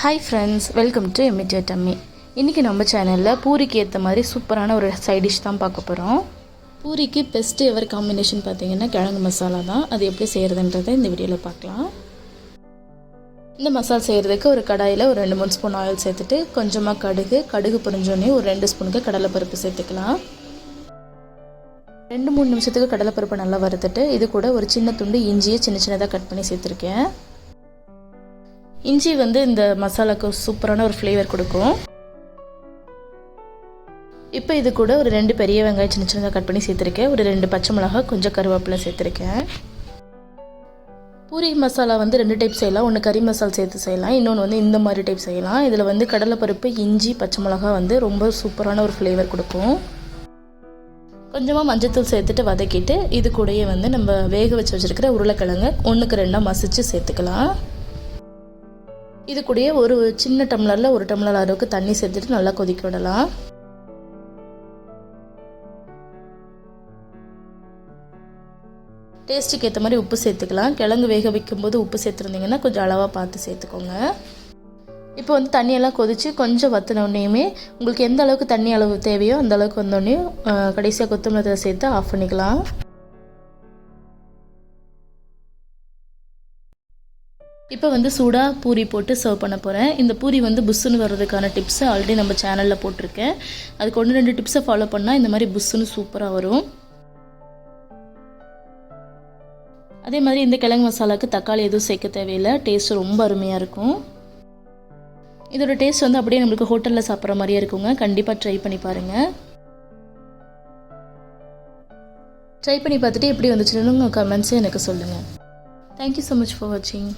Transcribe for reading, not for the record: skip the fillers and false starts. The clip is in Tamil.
Hi friends, welcome to immediate அம்மி. இன்றைக்கி நம்ம சேனலில் பூரிக்கு ஏற்ற மாதிரி சூப்பரான ஒரு சைட் டிஷ் தான் பார்க்க போகிறோம். பூரிக்கு பெஸ்ட்டு எவர் காம்பினேஷன் பார்த்திங்கன்னா கிழங்கு மசாலா தான். அது எப்படி செய்கிறதுன்றதை இந்த வீடியோவில் பார்க்கலாம். இந்த மசாலா செய்கிறதுக்கு ஒரு கடாயில் ஒரு 2-3 ஸ்பூன் ஆயில் சேர்த்துட்டு கொஞ்சமாக கடுகு பொரிஞ்சோடனே ஒரு 2 ஸ்பூனுக்கு கடலைப்பருப்பு சேர்த்துக்கலாம். 2-3 நிமிஷத்துக்கு கடலைப்பருப்பு நல்லா வறுத்துட்டு இது கூட ஒரு சின்ன துண்டு இஞ்சியை சின்னதாக கட் பண்ணி சேர்த்துருக்கேன். இஞ்சி இந்த மசாலாவுக்கு சூப்பரான ஒரு ஃப்ளேவர் கொடுக்கும். இப்போ இது கூட ஒரு 2 பெரிய வெங்காயம் சின்னதாக கட் பண்ணி சேர்த்துருக்கேன். ஒரு 2 பச்சை மிளகாய், கொஞ்சம் கருவேப்பிலை சேர்த்துருக்கேன். பூரி மசாலா 2 டைப் செய்யலாம். ஒன்று கறி மசாலா சேர்த்து செய்யலாம், இன்னொன்று இந்த மாதிரி டைப் செய்யலாம். இதில் கடலைப்பருப்பு, இஞ்சி, பச்சை மிளகாய் ரொம்ப சூப்பரான ஒரு ஃப்ளேவர் கொடுக்கும். கொஞ்சமாக மஞ்சத்தூள் சேர்த்துட்டு வதக்கிட்டு இது கூடயே நம்ம வேக வச்சு வச்சுருக்கிற உருளைக்கிழங்கு 1க்கு 2 மசிச்சு சேர்த்துக்கலாம். இது கூடயே ஒரு சின்ன டம்ளரில் 1 டம்ளர் அளவுக்கு தண்ணி சேர்த்துட்டு நல்லா கொதிக்க விடலாம். டேஸ்ட்டுக்கு ஏற்ற மாதிரி உப்பு சேர்த்துக்கலாம். கிழங்கு வேக வைக்கும்போது உப்பு சேர்த்துருந்தீங்கன்னா கொஞ்சம் அளவாக பார்த்து சேர்த்துக்கோங்க. இப்போ தண்ணியெல்லாம் கொதித்து கொஞ்சம் வற்றினோடனேயுமே உங்களுக்கு எந்த அளவுக்கு தண்ணி அளவு தேவையோ அந்த அளவுக்கு வந்தோடனே கடைசியாக கொத்தமல்லி சேர்த்து ஆஃப் பண்ணிக்கலாம். இப்போ சூடாக பூரி போட்டு சர்வ் பண்ண போகிறேன். இந்த பூரி புஸ்ஸுன்னு வர்றதுக்கான டிப்ஸை ஆல்ரெடி நம்ம சேனலில் போட்டிருக்கேன். அதுக்கு 1-2 டிப்ஸை ஃபாலோ பண்ணால் இந்த மாதிரி புஸ்ஸுன்னு சூப்பராக வரும். அதே மாதிரி இந்த கிழங்கு மசாலாவுக்கு தக்காளி எதுவும் சேர்க்க தேவையில்லை. டேஸ்ட் ரொம்ப அருமையாக இருக்கும். இதோட டேஸ்ட் அப்படியே நம்மளுக்கு ஹோட்டலில் சாப்பிட்ற மாதிரியே இருக்குங்க. கண்டிப்பாக ட்ரை பண்ணி பாருங்கள். ட்ரை பண்ணி பார்த்துட்டு எப்படி வந்துச்சுன்னு உங்கள் கமெண்ட்ஸை எனக்கு சொல்லுங்கள். தேங்க்யூ ஸோ மச் ஃபார் வாட்சிங்.